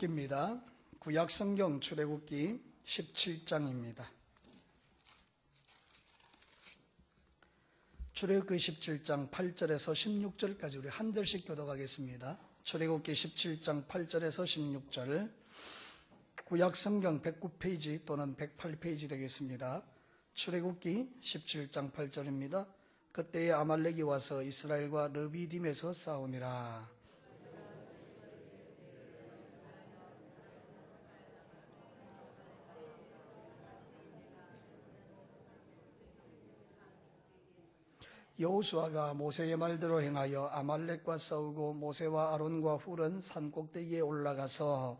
출애굽기입니다. 구약성경 출애굽기 17장입니다. 출애굽기 17장 8절에서 16절까지 우리 한 절씩 교독하겠습니다. 출애굽기 17장 8절에서 16절, 구약성경 109페이지 또는 108페이지 되겠습니다. 출애굽기 17장 8절입니다. 그때에 아말렉이 와서 이스라엘과 르비딤에서 싸우니라. 여호수아가 모세의 말대로 행하여 아말렉과 싸우고 모세와 아론과 훌은 산 꼭대기에 올라가서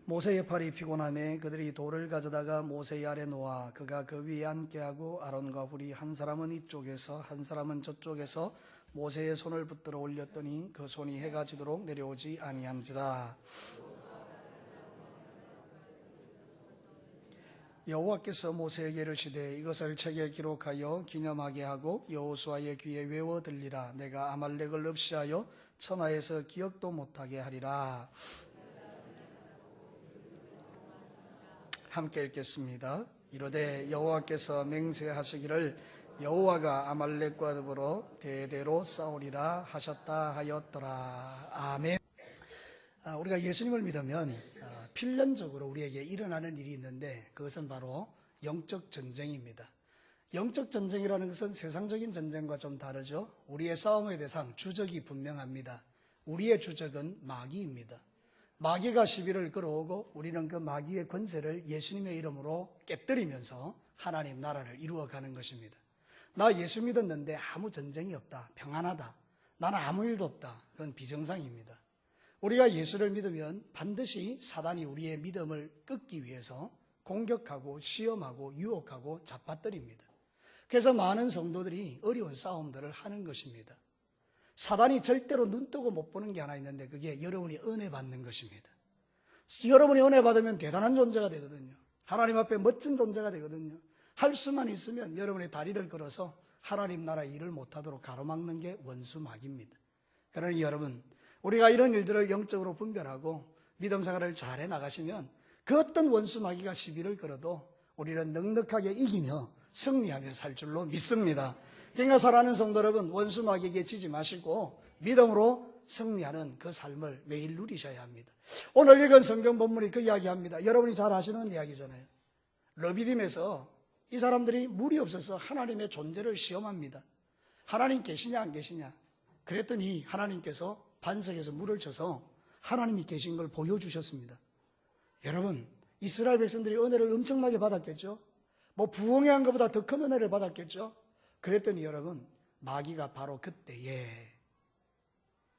모세의 팔이 피곤하매 그들이 돌을 가져다가 모세의 아래 놓아 그가 그 위에 앉게 하고 아론과 훌이 한 사람은 이쪽에서 한 사람은 저쪽에서 모세의 손을 붙들어 올렸더니 그 손이 해가 지도록 내려오지 아니한지라. 여호와께서 모세에게 이르시되 이것을 책에 기록하여 기념하게 하고 여호수아의 귀에 외워 들리라. 내가 아말렉을 없이하여 천하에서 기억도 못하게 하리라. 함께 읽겠습니다. 이르되 여호와께서 맹세하시기를 여호와가 아말렉과 더불어 대대로 싸우리라 하셨다 하였더라. 아멘. 우리가 예수님을 믿으면 필연적으로 우리에게 일어나는 일이 있는데 그것은 바로 영적 전쟁입니다. 영적 전쟁이라는 것은 세상적인 전쟁과 좀 다르죠. 우리의 싸움의 대상, 주적이 분명합니다. 우리의 주적은 마귀입니다. 마귀가 시비를 걸어오고 우리는 그 마귀의 권세를 예수님의 이름으로 깨뜨리면서 하나님 나라를 이루어가는 것입니다. 나 예수 믿었는데 아무 전쟁이 없다, 평안하다, 나는 아무 일도 없다, 그건 비정상입니다. 우리가 예수를 믿으면 반드시 사단이 우리의 믿음을 끊기 위해서 공격하고 시험하고 유혹하고 잡아뜨립니다. 그래서 많은 성도들이 어려운 싸움들을 하는 것입니다. 사단이 절대로 눈 뜨고 못 보는 게 하나 있는데 그게 여러분이 은혜 받는 것입니다. 여러분이 은혜 받으면 대단한 존재가 되거든요. 하나님 앞에 멋진 존재가 되거든요. 할 수만 있으면 여러분의 다리를 걸어서 하나님 나라 일을 못하도록 가로막는 게 원수 마귀입니다. 그러니 여러분, 우리가 이런 일들을 영적으로 분별하고 믿음 생활을 잘 해나가시면 그 어떤 원수 마귀가 시비를 걸어도 우리는 넉넉하게 이기며 승리하며 살 줄로 믿습니다. 그러니까 사랑하는 성도 여러분, 원수 마귀에게 지지 마시고 믿음으로 승리하는 그 삶을 매일 누리셔야 합니다. 오늘 읽은 성경 본문이 그 이야기합니다. 여러분이 잘 아시는 이야기잖아요. 르비딤에서 이 사람들이 물이 없어서 하나님의 존재를 시험합니다. 하나님 계시냐 안 계시냐. 그랬더니 하나님께서 반석에서 물을 쳐서 하나님이 계신 걸 보여주셨습니다. 여러분, 이스라엘 백성들이 은혜를 엄청나게 받았겠죠? 뭐 부흥한 것보다 더 큰 은혜를 받았겠죠? 그랬더니 여러분, 마귀가 바로 그때에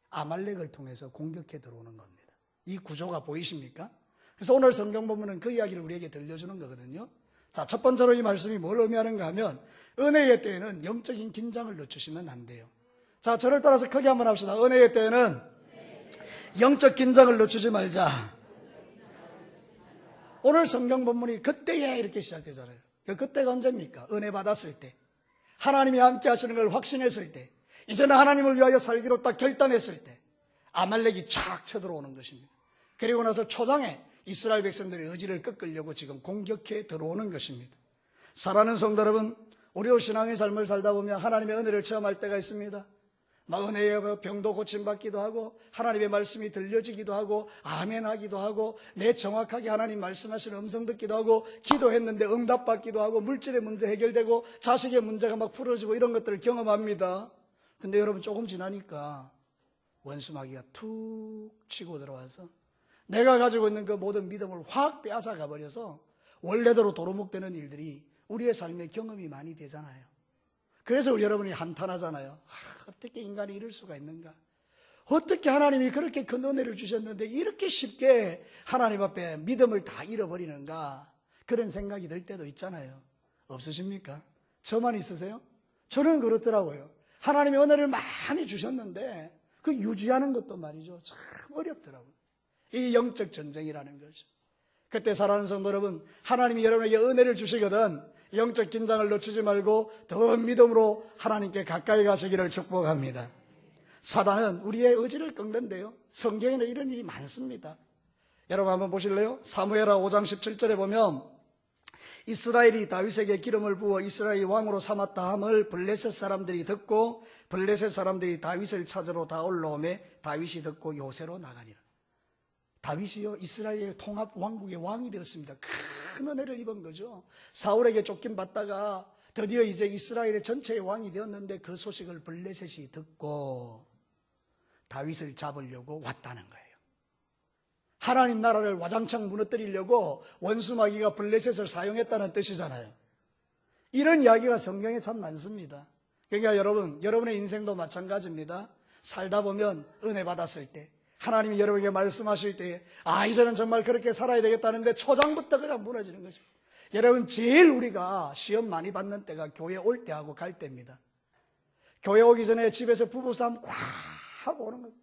아말렉을 통해서 공격해 들어오는 겁니다. 이 구조가 보이십니까? 그래서 오늘 성경 본문은 그 이야기를 우리에게 들려주는 거거든요. 자, 첫 번째로 이 말씀이 뭘 의미하는가 하면 은혜의 때에는 영적인 긴장을 늦추시면 안 돼요. 자, 저를 따라서 크게 한번 합시다. 은혜의 때에는 영적 긴장을 늦추지 말자. 오늘 성경 본문이 그때에 이렇게 시작되잖아요. 그때가 언제입니까? 은혜 받았을 때, 하나님이 함께 하시는 걸 확신했을 때, 이제는 하나님을 위하여 살기로 딱 결단했을 때 아말렉이 쫙 쳐들어오는 것입니다. 그리고 나서 초장에 이스라엘 백성들의 의지를 꺾으려고 지금 공격해 들어오는 것입니다. 사랑하는 성도 여러분, 우리도 신앙의 삶을 살다 보면 하나님의 은혜를 체험할 때가 있습니다. 막 은혜의 병도 고침받기도 하고 하나님의 말씀이 들려지기도 하고 아멘 하기도 하고 내 정확하게 하나님 말씀하시는 음성 듣기도 하고 기도했는데 응답받기도 하고 물질의 문제 해결되고 자식의 문제가 막 풀어지고 이런 것들을 경험합니다. 근데 여러분, 조금 지나니까 원수 마귀가 툭 치고 들어와서 내가 가지고 있는 그 모든 믿음을 확 빼앗아가 버려서 원래대로 도루묵되는 일들이 우리의 삶의 경험이 많이 되잖아요. 그래서 우리 여러분이 한탄하잖아요. 어떻게 인간이 이럴 수가 있는가? 어떻게 하나님이 그렇게 큰 은혜를 주셨는데 이렇게 쉽게 하나님 앞에 믿음을 다 잃어버리는가? 그런 생각이 들 때도 있잖아요. 없으십니까? 저만 있으세요? 저는 그렇더라고요. 하나님의 은혜를 많이 주셨는데 그 유지하는 것도 말이죠, 참 어렵더라고요. 이 영적 전쟁이라는 거죠. 그때 사랑하는 성도 여러분, 하나님이 여러분에게 은혜를 주시거든 영적 긴장을 늦추지 말고 더 믿음으로 하나님께 가까이 가시기를 축복합니다. 사단은 우리의 의지를 꺾는데요. 성경에는 이런 일이 많습니다. 여러분 한번 보실래요? 사무엘하 5장 17절에 보면 이스라엘이 다윗에게 기름을 부어 이스라엘이 왕으로 삼았다 함을 블레셋 사람들이 듣고 블레셋 사람들이 다윗을 찾으러 다 올라오매 다윗이 듣고 요새로 나가니라. 다윗이요 이스라엘의 통합 왕국의 왕이 되었습니다. 큰 은혜를 입은 거죠. 사울에게 쫓김받다가 드디어 이제 이스라엘의 전체의 왕이 되었는데 그 소식을 블레셋이 듣고 다윗을 잡으려고 왔다는 거예요. 하나님 나라를 와장창 무너뜨리려고 원수마귀가 블레셋을 사용했다는 뜻이잖아요. 이런 이야기가 성경에 참 많습니다. 그러니까 여러분의 인생도 마찬가지입니다. 살다 보면 은혜 받았을 때 하나님이 여러분에게 말씀하실 때 이제는 정말 그렇게 살아야 되겠다는데 초장부터 그냥 무너지는 거죠. 여러분 제일 우리가 시험 많이 받는 때가 교회 올 때하고 갈 때입니다. 교회 오기 전에 집에서 부부싸움 꽉 하고 오는 겁니다.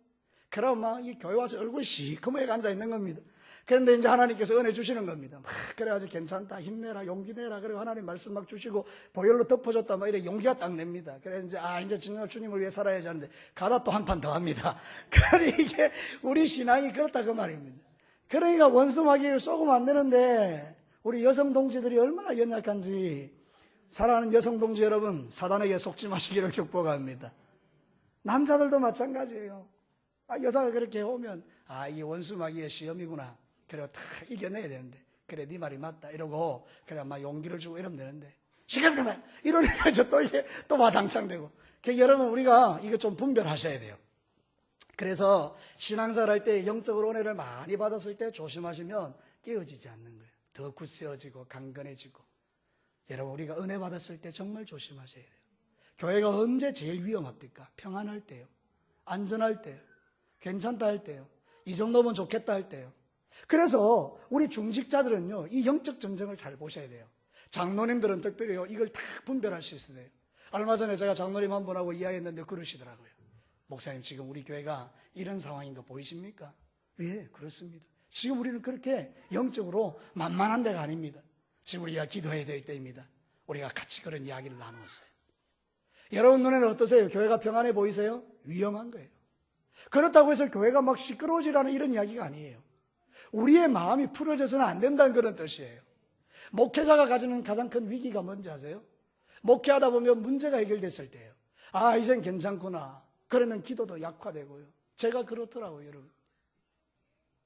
그럼 막 이 교회 와서 얼굴이 시커멓게 앉아 있는 겁니다. 그런데 이제 하나님께서 은혜 주시는 겁니다. 막 그래가지고 괜찮다, 힘내라, 용기 내라. 그리고 하나님 말씀 막 주시고 보혈로 덮어줬다, 막 이래 용기가 딱 냅니다. 그래서 이제 정말 주님을 위해 살아야지 하는데 가다 또 한 판 더 합니다. 그러니 이게 우리 신앙이 그렇다 그 말입니다. 그러니까 원수마귀를 쏘고만 안 되는데 우리 여성 동지들이 얼마나 연약한지 사랑하는 여성 동지 여러분 사단에게 속지 마시기를 축복합니다. 남자들도 마찬가지예요. 여자가 그렇게 오면 이 원수마귀의 시험이구나. 그리고 다 이겨내야 되는데 그래 네 말이 맞다 이러고 그냥 막 용기를 주고 이러면 되는데 시끄럽게 이러니까 또 이게 또 와장창 되고. 여러분 우리가 이거 좀 분별하셔야 돼요. 그래서 신앙생활 할 때 영적으로 은혜를 많이 받았을 때 조심하시면 깨어지지 않는 거예요. 더 굳세어지고 강건해지고. 여러분 우리가 은혜 받았을 때 정말 조심하셔야 돼요. 교회가 언제 제일 위험합니까? 평안할 때요, 안전할 때요, 괜찮다 할 때요, 이 정도면 좋겠다 할 때요. 그래서 우리 중직자들은요 이 영적 전쟁을 잘 보셔야 돼요. 장로님들은 특별히요 이걸 다 분별할 수 있어야 돼요. 얼마 전에 제가 장로님 한 분하고 이야기했는데 그러시더라고요. 목사님 지금 우리 교회가 이런 상황인 거 보이십니까? 예, 그렇습니다. 지금 우리는 그렇게 영적으로 만만한 데가 아닙니다. 지금 우리가 기도해야 될 때입니다. 우리가 같이 그런 이야기를 나누었어요. 여러분 눈에는 어떠세요? 교회가 평안해 보이세요? 위험한 거예요. 그렇다고 해서 교회가 막 시끄러워지라는 이런 이야기가 아니에요. 우리의 마음이 풀어져서는 안 된다는 그런 뜻이에요. 목회자가 가지는 가장 큰 위기가 뭔지 아세요? 목회하다 보면 문제가 해결됐을 때예요. 이젠 괜찮구나. 그러면 기도도 약화되고요. 제가 그렇더라고요, 여러분.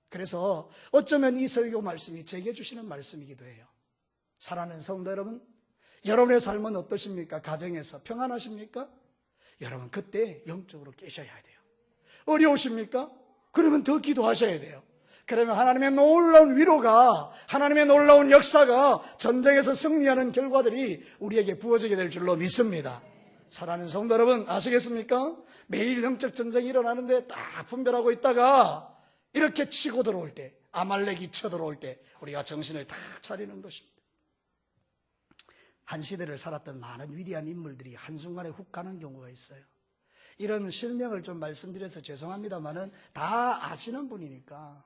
그래서 어쩌면 이 설교 말씀이 제게 주시는 말씀이기도 해요. 사랑하는 성도 여러분, 여러분의 삶은 어떠십니까? 가정에서 평안하십니까? 여러분 그때 영적으로 깨셔야 돼요. 어려우십니까? 그러면 더 기도하셔야 돼요. 그러면 하나님의 놀라운 위로가, 하나님의 놀라운 역사가 전쟁에서 승리하는 결과들이 우리에게 부어지게 될 줄로 믿습니다. 사랑하는 성도 여러분 아시겠습니까? 매일 영적 전쟁이 일어나는데 딱 분별하고 있다가 이렇게 치고 들어올 때, 아말렉이 쳐들어올 때 우리가 정신을 딱 차리는 것입니다. 한 시대를 살았던 많은 위대한 인물들이 한순간에 훅 가는 경우가 있어요. 이런 실명을 좀 말씀드려서 죄송합니다만은 다 아시는 분이니까.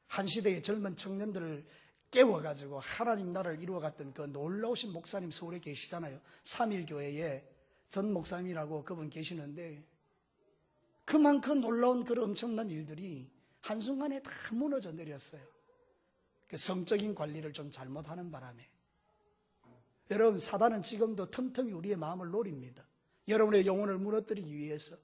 한 시대의 젊은 청년들을 깨워가지고 하나님 나라를 이루어갔던 그 놀라우신 목사님 서울에 계시잖아요. 3.1교회에 전 목사님이라고 그분 계시는데 그만큼 놀라운 그런 엄청난 일들이 한순간에 다 무너져 내렸어요. 그 성적인 관리를 좀 잘못하는 바람에. 여러분 사단은 지금도 틈틈이 우리의 마음을 노립니다. 여러분의 영혼을 무너뜨리기 위해서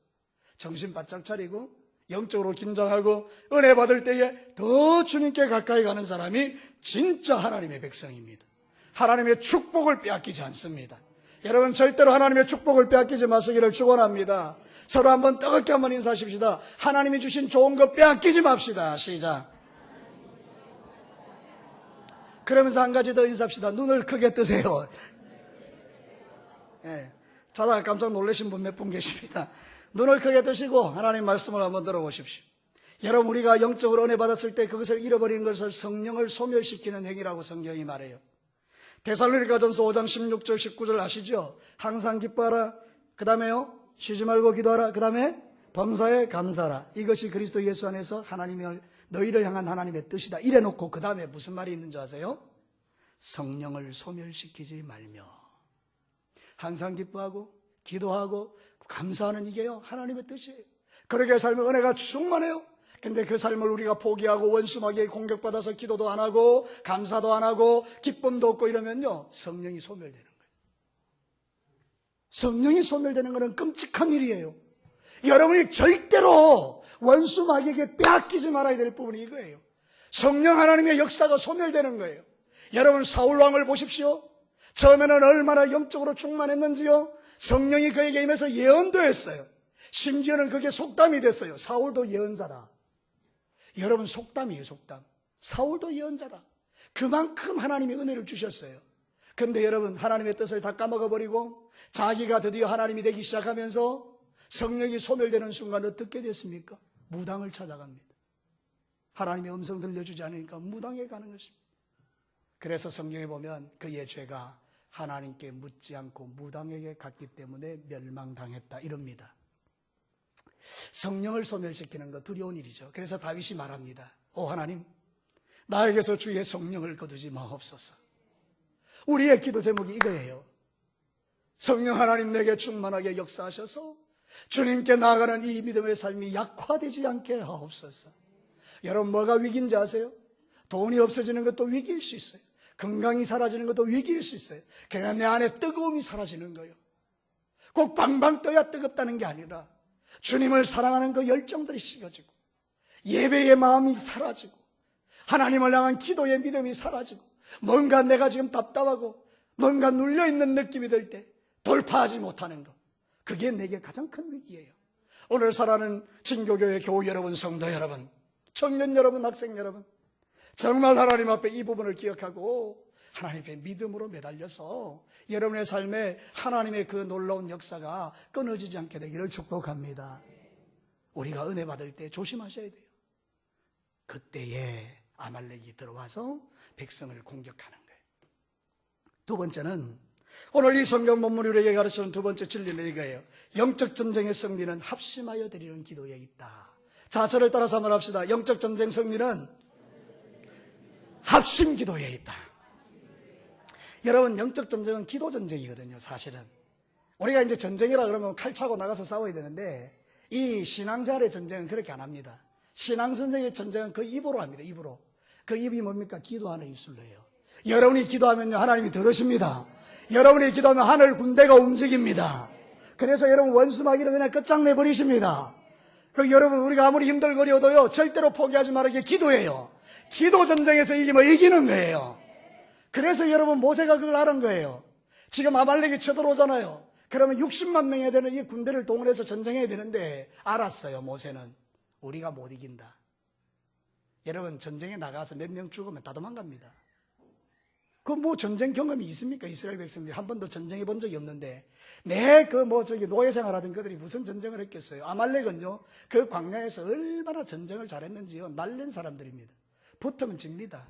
정신 바짝 차리고 영적으로 긴장하고 은혜 받을 때에 더 주님께 가까이 가는 사람이 진짜 하나님의 백성입니다. 하나님의 축복을 빼앗기지 않습니다. 여러분 절대로 하나님의 축복을 빼앗기지 마시기를 축원합니다. 서로 한번 뜨겁게 한번 인사하십시다. 하나님이 주신 좋은 것 빼앗기지 맙시다. 시작. 그러면서 한 가지 더 인사합시다. 눈을 크게 뜨세요. 예, 자다가 깜짝 놀라신 분 몇 분 계십니다. 눈을 크게 뜨시고 하나님 말씀을 한번 들어보십시오. 여러분 우리가 영적으로 은혜 받았을 때 그것을 잃어버리는 것을 성령을 소멸시키는 행위라고 성경이 말해요. 데살로니가전서 5장 16절 19절 아시죠? 항상 기뻐하라. 그 다음에요 쉬지 말고 기도하라. 그 다음에 범사에 감사하라. 이것이 그리스도 예수 안에서 하나님을 너희를 향한 하나님의 뜻이다. 이래놓고 그 다음에 무슨 말이 있는 줄 아세요? 성령을 소멸시키지 말며. 항상 기뻐하고 기도하고 감사하는 이게요 하나님의 뜻이에요. 그렇게 살면 은혜가 충만해요. 근데 그 삶을 우리가 포기하고 원수마귀에 공격받아서 기도도 안 하고 감사도 안 하고 기쁨도 없고 이러면요, 성령이 소멸되는 거예요. 성령이 소멸되는 것은 끔찍한 일이에요. 여러분이 절대로 원수마귀에게 빼앗기지 말아야 될 부분이 이거예요. 성령 하나님의 역사가 소멸되는 거예요. 여러분 사울왕을 보십시오. 처음에는 얼마나 영적으로 충만했는지요. 성령이 그에게 임해서 예언도 했어요. 심지어는 그게 속담이 됐어요. 사울도 예언자다. 여러분 속담이에요, 속담. 사울도 예언자다. 그만큼 하나님이 은혜를 주셨어요. 그런데 여러분 하나님의 뜻을 다 까먹어버리고 자기가 드디어 하나님이 되기 시작하면서 성령이 소멸되는 순간 어떻게 됐습니까? 무당을 찾아갑니다. 하나님의 음성 들려주지 않으니까 무당에 가는 것입니다. 그래서 성경에 보면 그의 죄가 하나님께 묻지 않고 무당에게 갔기 때문에 멸망당했다 이럽니다. 성령을 소멸시키는 거 두려운 일이죠. 그래서 다윗이 말합니다. 오 하나님, 나에게서 주의 성령을 거두지 마옵소서. 우리의 기도 제목이 이거예요. 성령 하나님 내게 충만하게 역사하셔서 주님께 나아가는 이 믿음의 삶이 약화되지 않게 하옵소서. 여러분 뭐가 위기인지 아세요? 돈이 없어지는 것도 위기일 수 있어요. 건강이 사라지는 것도 위기일 수 있어요. 그러나 내 안에 뜨거움이 사라지는 거예요. 꼭 방방 떠야 뜨겁다는 게 아니라 주님을 사랑하는 그 열정들이 식어지고 예배의 마음이 사라지고 하나님을 향한 기도의 믿음이 사라지고 뭔가 내가 지금 답답하고 뭔가 눌려있는 느낌이 들 때 돌파하지 못하는 것, 그게 내게 가장 큰 위기예요. 오늘 살아가는 진교교회 교우 여러분, 성도 여러분, 청년 여러분, 학생 여러분, 정말 하나님 앞에 이 부분을 기억하고 하나님의 믿음으로 매달려서 여러분의 삶에 하나님의 그 놀라운 역사가 끊어지지 않게 되기를 축복합니다. 우리가 은혜 받을 때 조심하셔야 돼요. 그때에 아말렉이 들어와서 백성을 공격하는 거예요. 두 번째는 오늘 이 성경 본문이 우리에게 가르치는 두 번째 진리는 이거예요. 영적 전쟁의 승리는 합심하여 드리는 기도에 있다. 자, 저를 따라서 한번 합시다. 영적 전쟁 승리는 합심 기도에 있다. 여러분 영적 전쟁은 기도 전쟁이거든요. 사실은 우리가 이제 전쟁이라 그러면 칼 차고 나가서 싸워야 되는데 이 신앙생활의 전쟁은 그렇게 안 합니다. 신앙선생의 전쟁은 그 입으로 합니다. 입으로. 그 입이 뭡니까? 기도하는 입술로 해요. 여러분이 기도하면요 하나님이 들으십니다. 여러분이 기도하면 하늘 군대가 움직입니다. 그래서 여러분 원수마귀를 그냥 끝장내버리십니다. 그 여러분 우리가 아무리 힘들거려도요 절대로 포기하지 말게 기도해요. 기도 전쟁에서 이기면 이기는 거예요. 그래서 여러분 모세가 그걸 알은 거예요. 지금 아말렉이 쳐들어오잖아요. 그러면 60만 명이 되는 이 군대를 동원해서 전쟁해야 되는데 알았어요. 모세는 우리가 못 이긴다. 여러분 전쟁에 나가서 몇 명 죽으면 다 도망갑니다. 그 뭐 전쟁 경험이 있습니까? 이스라엘 백성들이 한 번도 전쟁해 본 적이 없는데 저기 노예 생활하던 그들이 무슨 전쟁을 했겠어요? 아말렉은요 그 광야에서 얼마나 전쟁을 잘했는지요 날린 사람들입니다. 붙으면 집니다.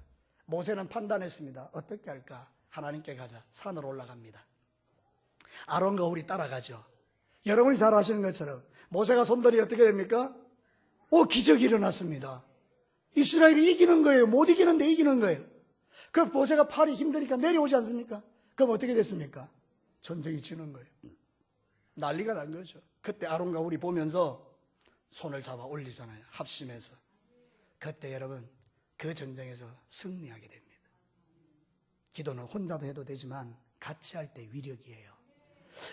모세는 판단했습니다. 어떻게 할까? 하나님께 가자. 산으로 올라갑니다. 아론과 홀이 따라가죠. 여러분이 잘 아시는 것처럼 모세가 손들이 어떻게 됩니까? 기적이 일어났습니다. 이스라엘이 이기는 거예요. 못 이기는데 이기는 거예요. 그 모세가 팔이 힘드니까 내려오지 않습니까? 그럼 어떻게 됐습니까? 전쟁이 지는 거예요. 난리가 난 거죠. 그때 아론과 홀이 보면서 손을 잡아 올리잖아요. 합심해서. 그때 여러분 그 전쟁에서 승리하게 됩니다. 기도는 혼자도 해도 되지만 같이 할 때 위력이에요.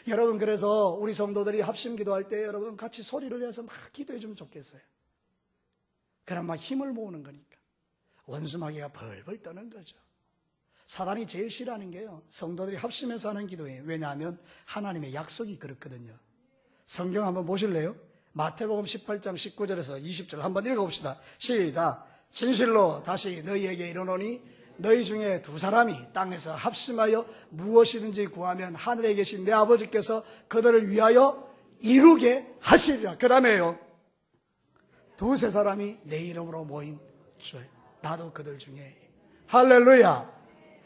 여러분 그래서 우리 성도들이 합심 기도할 때 여러분 같이 소리를 내서 막 기도해 주면 좋겠어요. 그럼 막 힘을 모으는 거니까. 원수마귀가 벌벌 떠는 거죠. 사단이 제일 싫어하는 게요 성도들이 합심해서 하는 기도예요. 왜냐하면 하나님의 약속이 그렇거든요. 성경 한번 보실래요? 마태복음 18장 19절에서 20절 한번 읽어봅시다. 시작. 진실로 다시 너희에게 이르노니 너희 중에 두 사람이 땅에서 합심하여 무엇이든지 구하면 하늘에 계신 내 아버지께서 그들을 위하여 이루게 하시리라. 그 다음에요 두세 사람이 내 이름으로 모인 주에 나도 그들 중에. 할렐루야.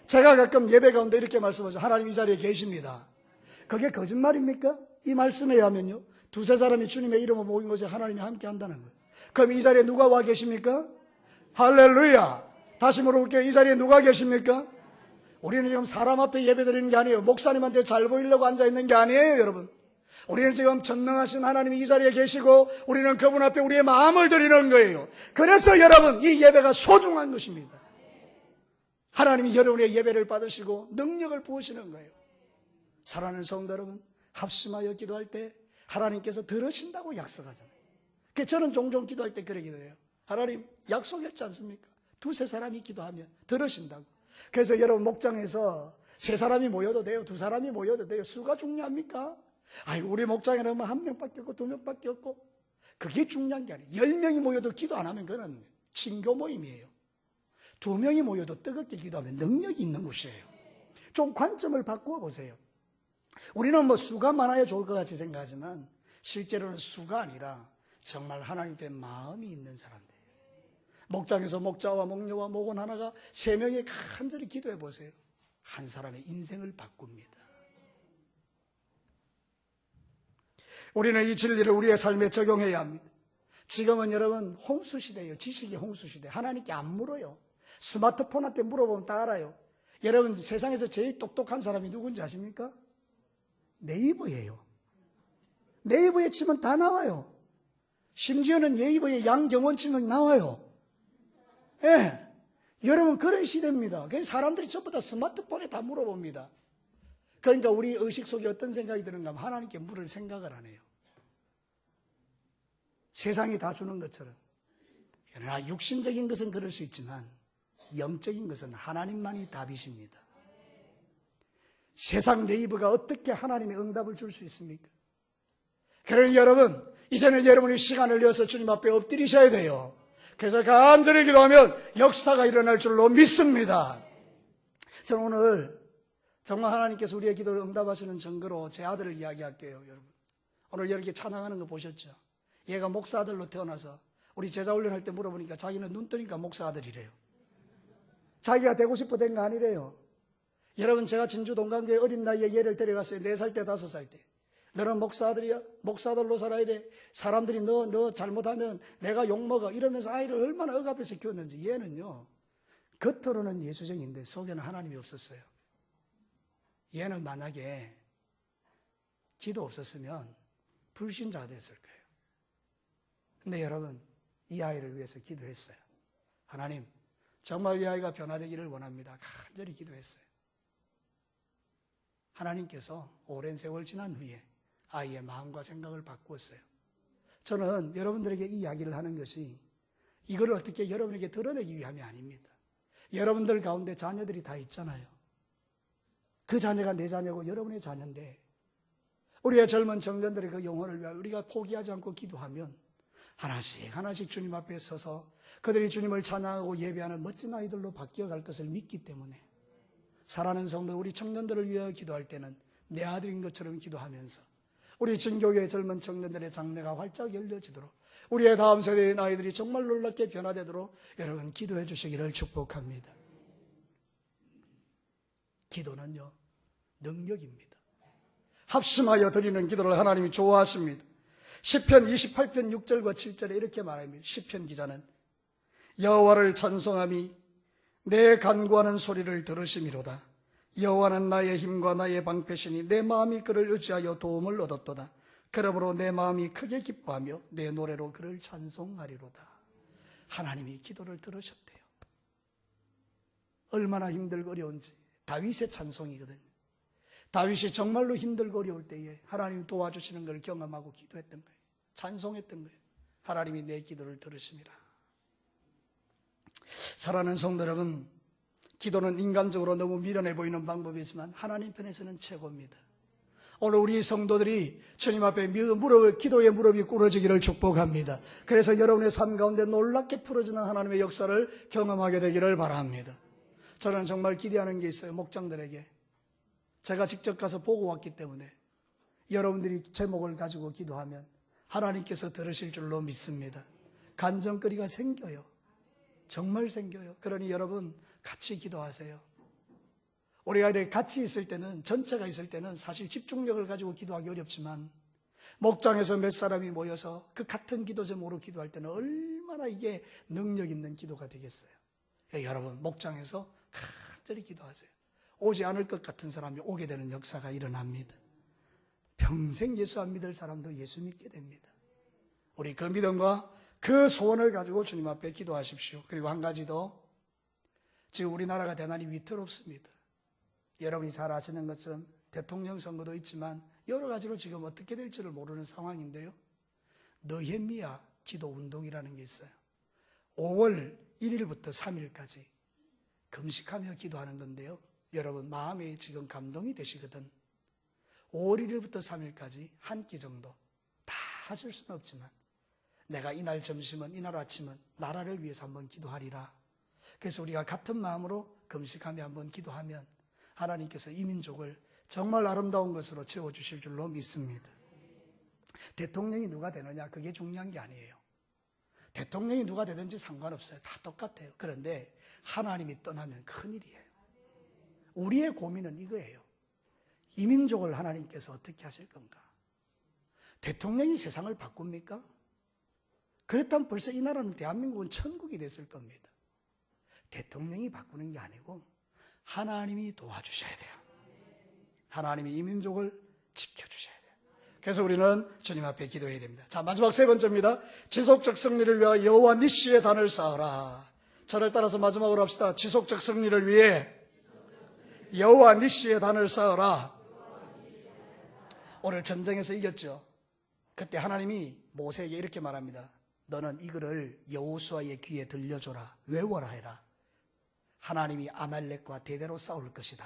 제가 가끔 예배 가운데 이렇게 말씀하죠. 하나님 이 자리에 계십니다. 그게 거짓말입니까? 이 말씀에 의하면요 두세 사람이 주님의 이름으로 모인 것에 하나님이 함께 한다는 거예요. 그럼 이 자리에 누가 와 계십니까? 할렐루야. 다시 물어볼게요. 이 자리에 누가 계십니까? 우리는 지금 사람 앞에 예배 드리는 게 아니에요. 목사님한테 잘 보이려고 앉아있는 게 아니에요. 여러분 우리는 지금 전능하신 하나님이 이 자리에 계시고 우리는 그분 앞에 우리의 마음을 드리는 거예요. 그래서 여러분, 이 예배가 소중한 것입니다. 하나님이 여러분의 예배를 받으시고 능력을 부으시는 거예요. 사랑하는 성도 여러분, 합심하여 기도할 때 하나님께서 들으신다고 약속하잖아요. 그래서 저는 종종 기도할 때 그래 기도해요. 하나님 약속했지 않습니까? 두세 사람이 기도하면 들으신다고. 그래서 여러분, 목장에서 세 사람이 모여도 돼요. 두 사람이 모여도 돼요. 수가 중요합니까? 아이고, 우리 목장에는 한 명밖에 없고 두 명밖에 없고, 그게 중요한 게 아니에요. 10명이 모여도 기도 안 하면 그건 친교 모임이에요. 2명이 모여도 뜨겁게 기도하면 능력이 있는 곳이에요. 좀 관점을 바꾸어 보세요. 우리는 뭐 수가 많아야 좋을 것 같이 생각하지만 실제로는 수가 아니라 정말 하나님께 마음이 있는 사람들이에요. 목장에서 목자와 목녀와 목원 하나가 3명이 간절히 기도해 보세요. 한 사람의 인생을 바꿉니다. 우리는 이 진리를 우리의 삶에 적용해야 합니다. 지금은 여러분 홍수시대예요. 지식이 홍수시대. 하나님께 안 물어요. 스마트폰한테 물어보면 다 알아요. 여러분, 세상에서 제일 똑똑한 사람이 누군지 아십니까? 네이버예요. 네이버에 치면 다 나와요. 심지어는 네이버에 양경원 치면 나와요. 예. 여러분, 그런 시대입니다. 그래서 사람들이 전부 다 스마트폰에 다 물어봅니다. 그러니까 우리 의식 속에 어떤 생각이 드는가 하면 하나님께 물을 생각을 안 해요. 세상이 다 주는 것처럼. 그러나 육신적인 것은 그럴 수 있지만 영적인 것은 하나님만이 답이십니다. 세상 네이버가 어떻게 하나님의 응답을 줄 수 있습니까? 그러니 여러분, 이제는 여러분이 시간을 내어서 주님 앞에 엎드리셔야 돼요. 그래서 간절히 기도하면 역사가 일어날 줄로 믿습니다. 저는 오늘 정말 하나님께서 우리의 기도를 응답하시는 증거로 제 아들을 이야기할게요. 여러분, 오늘 이렇게 찬양하는 거 보셨죠? 얘가 목사 아들로 태어나서 우리 제자 훈련할 때 물어보니까 자기는 눈 뜨니까 목사 아들이래요. 자기가 되고 싶어 된 거 아니래요. 여러분, 제가 진주 동강교회 어린 나이에 얘를 데려갔어요. 4살 때 5살 때. 너는 목사 아들이야? 목사 아들로 살아야 돼. 사람들이 너 잘못하면 내가 욕먹어. 이러면서 아이를 얼마나 억압해서 키웠는지. 얘는요, 겉으로는 예수쟁인데 속에는 하나님이 없었어요. 얘는 만약에 기도 없었으면 불신자가 됐을 거예요. 근데 여러분, 이 아이를 위해서 기도했어요. 하나님, 정말 이 아이가 변화되기를 원합니다. 간절히 기도했어요. 하나님께서 오랜 세월 지난 후에 아이의 마음과 생각을 바꾸었어요. 저는 여러분들에게 이 이야기를 하는 것이 이걸 어떻게 여러분에게 드러내기 위함이 아닙니다. 여러분들 가운데 자녀들이 다 있잖아요. 그 자녀가 내 자녀고 여러분의 자녀인데 우리의 젊은 청년들의 그 영혼을 위하여 우리가 포기하지 않고 기도하면 하나씩 하나씩 주님 앞에 서서 그들이 주님을 찬양하고 예배하는 멋진 아이들로 바뀌어갈 것을 믿기 때문에 사랑하는 성도, 우리 청년들을 위하여 기도할 때는 내 아들인 것처럼 기도하면서 우리 진교회의 젊은 청년들의 장래가 활짝 열려지도록 우리의 다음 세대의 아이들이 정말 놀랍게 변화되도록 여러분 기도해 주시기를 축복합니다. 기도는요, 능력입니다. 합심하여 드리는 기도를 하나님이 좋아하십니다. 시편 28편 6절과 7절에 이렇게 말합니다. 시편 기자는 여호와를 찬송함이 내 간구하는 소리를 들으심이로다. 여호와는 나의 힘과 나의 방패시니 내 마음이 그를 의지하여 도움을 얻었도다. 그러므로 내 마음이 크게 기뻐하며 내 노래로 그를 찬송하리로다. 하나님이 기도를 들으셨대요. 얼마나 힘들고 어려운지. 다윗의 찬송이거든요. 다윗이 정말로 힘들고 어려울 때에 하나님 도와주시는 걸 경험하고 기도했던 거예요. 찬송했던 거예요. 하나님이 내 기도를 들으심이라. 사랑하는 성도 여러분, 기도는 인간적으로 너무 미련해 보이는 방법이지만 하나님 편에서는 최고입니다. 오늘 우리 성도들이 주님 앞에 기도의 무릎이 꿇어지기를 축복합니다. 그래서 여러분의 삶 가운데 놀랍게 풀어지는 하나님의 역사를 경험하게 되기를 바랍니다. 저는 정말 기대하는 게 있어요. 목장들에게 제가 직접 가서 보고 왔기 때문에 여러분들이 제목을 가지고 기도하면 하나님께서 들으실 줄로 믿습니다. 간증거리가 생겨요. 정말 생겨요. 그러니 여러분 같이 기도하세요. 우리가 이렇게 같이 있을 때는, 전체가 있을 때는 사실 집중력을 가지고 기도하기 어렵지만 목장에서 몇 사람이 모여서 그 같은 기도 제목으로 기도할 때는 얼마나 이게 능력 있는 기도가 되겠어요. 여러분 목장에서 간절히 기도하세요. 오지 않을 것 같은 사람이 오게 되는 역사가 일어납니다. 평생 예수 안 믿을 사람도 예수 믿게 됩니다. 우리 그 믿음과 그 소원을 가지고 주님 앞에 기도하십시오. 그리고 한 가지 더, 지금 우리나라가 대단히 위태롭습니다. 여러분이 잘 아시는 것처럼 대통령 선거도 있지만 여러 가지로 지금 어떻게 될지를 모르는 상황인데요. 느헤미야 기도 운동이라는 게 있어요. 5월 1일부터 3일까지 금식하며 기도하는 건데요. 여러분 마음에 지금 감동이 되시거든. 5월 1일부터 3일까지 한 끼 정도 다 하실 수는 없지만 내가 이날 점심은 이날 아침은 나라를 위해서 한번 기도하리라. 그래서 우리가 같은 마음으로 금식하며 한번 기도하면 하나님께서 이 민족을 정말 아름다운 것으로 채워주실 줄로 믿습니다. 대통령이 누가 되느냐 그게 중요한 게 아니에요. 대통령이 누가 되든지 상관없어요. 다 똑같아요. 그런데 하나님이 떠나면 큰일이에요. 우리의 고민은 이거예요. 이 민족을 하나님께서 어떻게 하실 건가? 대통령이 세상을 바꿉니까? 그렇다면 벌써 이 나라는 대한민국은 천국이 됐을 겁니다. 대통령이 바꾸는 게 아니고 하나님이 도와주셔야 돼요. 하나님이 이 민족을 지켜주셔야 돼요. 그래서 우리는 주님 앞에 기도해야 됩니다. 자, 마지막 세 번째입니다. 지속적 승리를 위하여 여호와 니시의 단을 쌓아라. 저를 따라서 마지막으로 합시다. 지속적 승리를 위해 여호와 니시의 단을 쌓아라. 오늘 전쟁에서 이겼죠. 그때 하나님이 모세에게 이렇게 말합니다. 너는 이거를 여호수아의 귀에 들려줘라. 외워라 해라. 하나님이 아말렉과 대대로 싸울 것이다.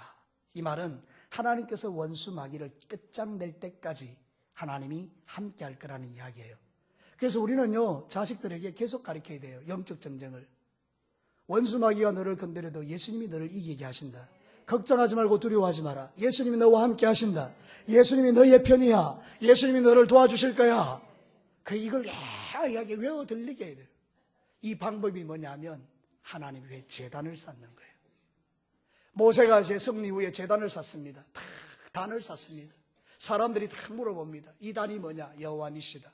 이 말은 하나님께서 원수 마귀를 끝장낼 때까지 하나님이 함께 할 거라는 이야기예요. 그래서 우리는요, 자식들에게 계속 가르쳐야 돼요. 영적 전쟁을. 원수 마귀가 너를 건드려도 예수님이 너를 이기게 하신다. 걱정하지 말고 두려워하지 마라. 예수님이 너와 함께 하신다. 예수님이 너의 편이야. 예수님이 너를 도와주실 거야. 이걸 이야기 외워 들리게 해야 돼요. 이 방법이 뭐냐면 하나님 위에 제단을 쌓는 거예요. 모세가 제 승리 후에 제단을 쌓습니다. 다 단을 쌓습니다. 사람들이 다 물어봅니다. 이 단이 뭐냐? 여호와 니시다.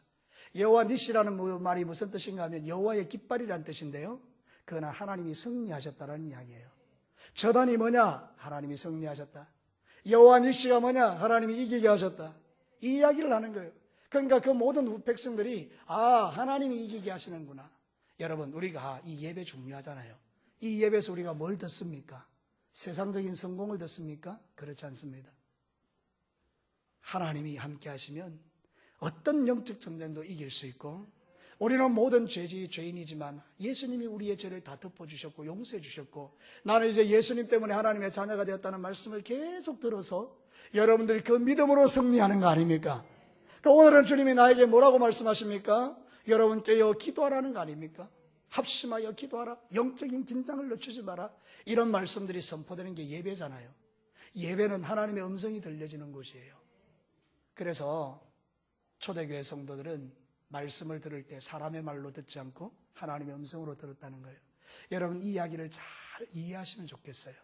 여호와 니시라는 말이 무슨 뜻인가 하면 여호와의 깃발이라는 뜻인데요. 그러나 하나님이 승리하셨다는 이야기예요. 저 단이 뭐냐? 하나님이 승리하셨다. 여호와 니시가 뭐냐? 하나님이 이기게 하셨다. 이 이야기를 하는 거예요. 그러니까 그 모든 백성들이 하나님이 이기게 하시는구나. 여러분, 우리가 이 예배 중요하잖아요. 이 예배에서 우리가 뭘 듣습니까? 세상적인 성공을 듣습니까? 그렇지 않습니다. 하나님이 함께 하시면 어떤 영적 전쟁도 이길 수 있고, 우리는 모든 죄인이지만 예수님이 우리의 죄를 다 덮어주셨고 용서해 주셨고, 나는 이제 예수님 때문에 하나님의 자녀가 되었다는 말씀을 계속 들어서 여러분들이 그 믿음으로 승리하는 거 아닙니까? 그러니까 오늘은 주님이 나에게 뭐라고 말씀하십니까? 여러분 깨어 기도하라는 거 아닙니까? 합심하여 기도하라. 영적인 긴장을 늦추지 마라. 이런 말씀들이 선포되는 게 예배잖아요. 예배는 하나님의 음성이 들려지는 곳이에요. 그래서 초대교회 성도들은 말씀을 들을 때 사람의 말로 듣지 않고 하나님의 음성으로 들었다는 거예요. 여러분 이 이야기를 잘 이해하시면 좋겠어요.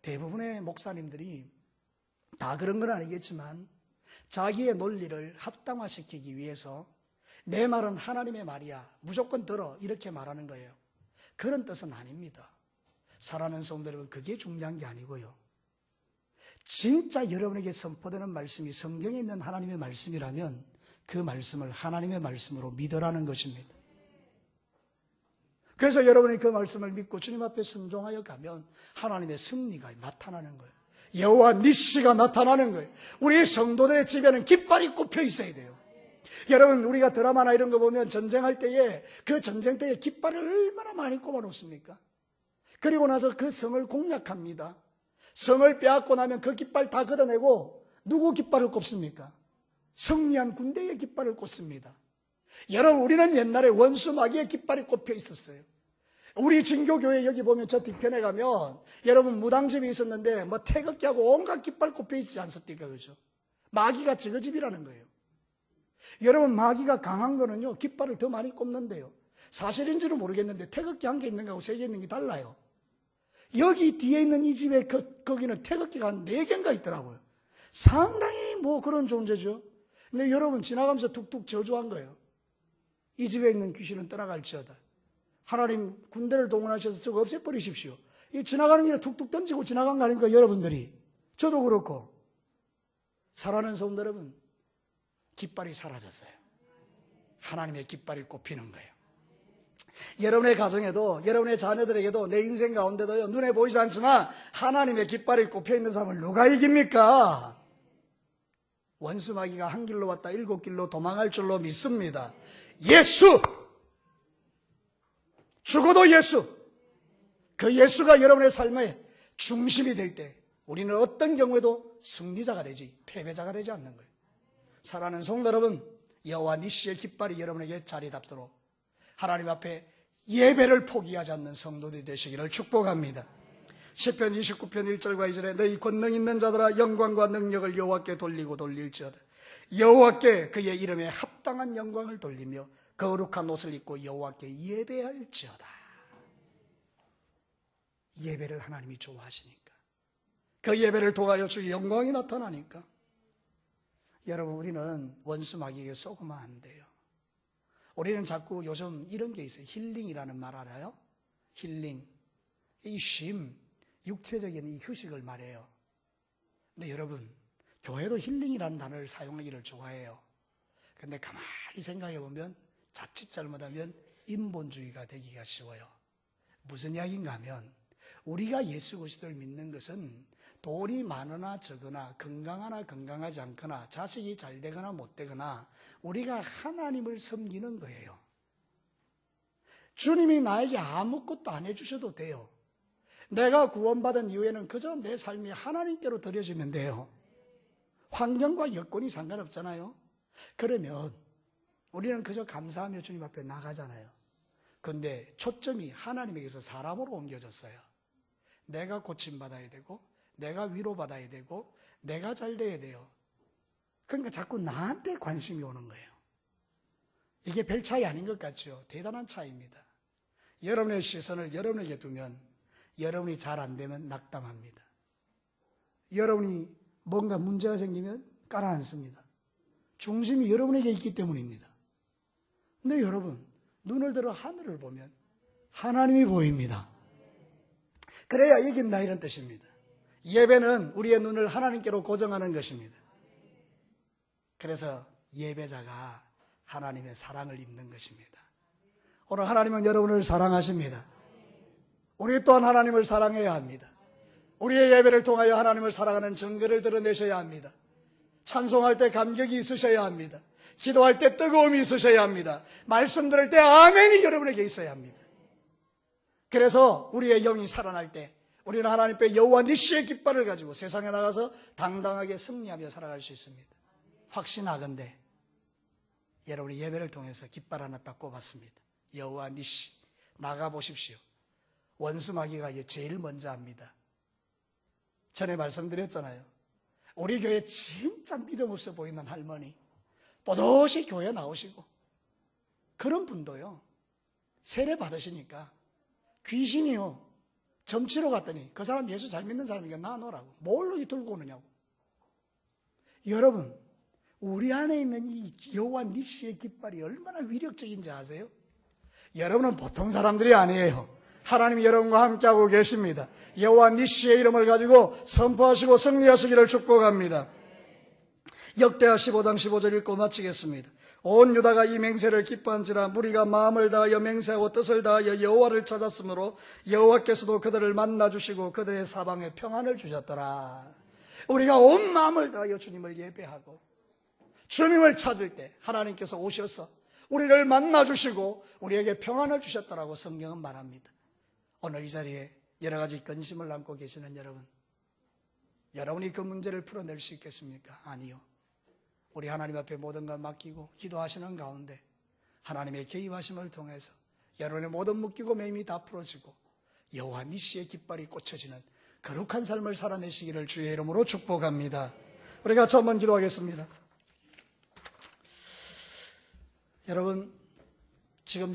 대부분의 목사님들이 다 그런 건 아니겠지만 자기의 논리를 합당화시키기 위해서 내 말은 하나님의 말이야, 무조건 들어, 이렇게 말하는 거예요. 그런 뜻은 아닙니다. 사랑하는 성도 여러분, 그게 중요한 게 아니고요. 진짜 여러분에게 선포되는 말씀이 성경에 있는 하나님의 말씀이라면 그 말씀을 하나님의 말씀으로 믿으라는 것입니다. 그래서 여러분이 그 말씀을 믿고 주님 앞에 순종하여 가면 하나님의 승리가 나타나는 거예요. 여호와 니시가 나타나는 거예요. 우리 성도들의 집에는 깃발이 꼽혀 있어야 돼요. 여러분 우리가 드라마나 이런 거 보면 전쟁할 때에 그 전쟁 때에 깃발을 얼마나 많이 꼽아 놓습니까? 그리고 나서 그 성을 공략합니다. 성을 빼앗고 나면 그 깃발 다 걷어내고 누구 깃발을 꼽습니까? 승리한 군대의 깃발을 꽂습니다. 여러분 우리는 옛날에 원수 마귀의 깃발이 꼽혀 있었어요. 우리 진교교회 여기 보면 저 뒤편에 가면 여러분 무당집이 있었는데 뭐 태극기하고 온갖 깃발 꼽혀 있지 않습니까? 그죠? 마귀가 저거 집이라는 거예요. 여러분 마귀가 강한 거는요 깃발을 더 많이 꼽는데요. 사실인지는 모르겠는데 태극기 한 개 있는 거하고 3개 있는 게 달라요. 여기 뒤에 있는 이 집에 거기는 태극기가 한 4개인가 있더라고요. 상당히 뭐 그런 존재죠. 근데 여러분 지나가면서 툭툭 저주한 거예요. 이 집에 있는 귀신은 떠나갈지어다. 하나님 군대를 동원하셔서 저거 없애버리십시오. 이 지나가는 길에 툭툭 던지고 지나간 거 아닙니까 여러분들이. 저도 그렇고. 사랑하는 성도 여러분, 깃발이 사라졌어요. 하나님의 깃발이 꼽히는 거예요. 여러분의 가정에도, 여러분의 자녀들에게도, 내 인생 가운데도요, 눈에 보이지 않지만 하나님의 깃발이 꼽혀 있는 사람을 누가 이깁니까? 원수 마귀가 한 길로 왔다 7길로 도망할 줄로 믿습니다. 예수! 죽어도 예수! 그 예수가 여러분의 삶의 중심이 될 때 우리는 어떤 경우에도 승리자가 되지 패배자가 되지 않는 거예요. 사랑하는 성도 여러분, 여호와 니시의 깃발이 여러분에게 자리 잡도록 하나님 앞에 예배를 포기하지 않는 성도들이 되시기를 축복합니다. 시편 29편 1절과 2절에 너희 권능 있는 자들아 영광과 능력을 여호와께 돌리고 돌릴지어다. 여호와께 그의 이름에 합당한 영광을 돌리며 거룩한 옷을 입고 여호와께 예배할지어다. 예배를 하나님이 좋아하시니까, 그 예배를 통하여 주의 영광이 나타나니까 여러분, 우리는 원수 마귀에게 속으면 안 돼요. 우리는 자꾸 요즘 이런 게 있어요. 힐링이라는 말 알아요? 힐링. 이 쉼, 육체적인 이 휴식을 말해요. 근데 여러분, 교회도 힐링이라는 단어를 사용하기를 좋아해요. 근데 가만히 생각해 보면 자칫 잘못하면 인본주의가 되기가 쉬워요. 무슨 이야기인가 하면 우리가 예수 그리스도를 믿는 것은 돈이 많으나 적으나 건강하나 건강하지 않거나 자식이 잘 되거나 못 되거나 우리가 하나님을 섬기는 거예요. 주님이 나에게 아무것도 안 해주셔도 돼요. 내가 구원받은 이후에는 그저 내 삶이 하나님께로 드려지면 돼요. 환경과 여건이 상관없잖아요. 그러면 우리는 그저 감사하며 주님 앞에 나가잖아요. 그런데 초점이 하나님에게서 사람으로 옮겨졌어요. 내가 고침받아야 되고 내가 위로받아야 되고 내가 잘 돼야 돼요. 그러니까 자꾸 나한테 관심이 오는 거예요. 이게 별 차이 아닌 것 같죠? 대단한 차이입니다. 여러분의 시선을 여러분에게 두면 여러분이 잘 안 되면 낙담합니다. 여러분이 뭔가 문제가 생기면 깔아앉습니다. 중심이 여러분에게 있기 때문입니다. 근데 여러분, 눈을 들어 하늘을 보면 하나님이 보입니다. 그래야 이긴다 이런 뜻입니다. 예배는 우리의 눈을 하나님께로 고정하는 것입니다. 그래서 예배자가 하나님의 사랑을 입는 것입니다. 오늘 하나님은 여러분을 사랑하십니다. 우리 또한 하나님을 사랑해야 합니다. 우리의 예배를 통하여 하나님을 사랑하는 증거를 드러내셔야 합니다. 찬송할 때 감격이 있으셔야 합니다. 기도할 때 뜨거움이 있으셔야 합니다. 말씀 들을 때 아멘이 여러분에게 있어야 합니다. 그래서 우리의 영이 살아날 때 우리는 하나님 앞에 여호와 니시의 깃발을 가지고 세상에 나가서 당당하게 승리하며 살아갈 수 있습니다. 확신하건대 여러분이 예배를 통해서 깃발 하나 딱 꼽았습니다. 여호와 니시, 나가보십시오. 원수 마귀가 제일 먼저 합니다. 전에 말씀드렸잖아요. 우리 교회 진짜 믿음 없어 보이는 할머니 뽀듯이 교회 나오시고 그런 분도요, 세례 받으시니까 귀신이요 점치러 갔더니 그 사람 예수 잘 믿는 사람이니까 놔놓으라고. 뭘로 들고 오느냐고. 여러분, 우리 안에 있는 이 여호와 니시의 깃발이 얼마나 위력적인지 아세요? 여러분은 보통 사람들이 아니에요. 하나님이 여러분과 함께하고 계십니다. 여호와 니시의 이름을 가지고 선포하시고 승리하시기를 축복합니다. 역대하 15장 15절 읽고 마치겠습니다. 온 유다가 이 맹세를 기뻐한지라 무리가 마음을 다하여 맹세하고 뜻을 다하여 여호와를 찾았으므로 여호와께서도 그들을 만나주시고 그들의 사방에 평안을 주셨더라. 우리가 온 마음을 다하여 주님을 예배하고 주님을 찾을 때 하나님께서 오셔서 우리를 만나주시고 우리에게 평안을 주셨다라고 성경은 말합니다. 오늘 이 자리에 여러 가지 근심을 안고 계시는 여러분, 여러분이 그 문제를 풀어낼 수 있겠습니까? 아니요. 우리 하나님 앞에 모든 걸 맡기고 기도하시는 가운데 하나님의 개입하심을 통해서 여러분의 모든 묶이고 매임이 다 풀어지고 여호와 니시의 깃발이 꽂혀지는 거룩한 삶을 살아내시기를 주의 이름으로 축복합니다. 우리 같이 한번 기도하겠습니다. 여러분, 지금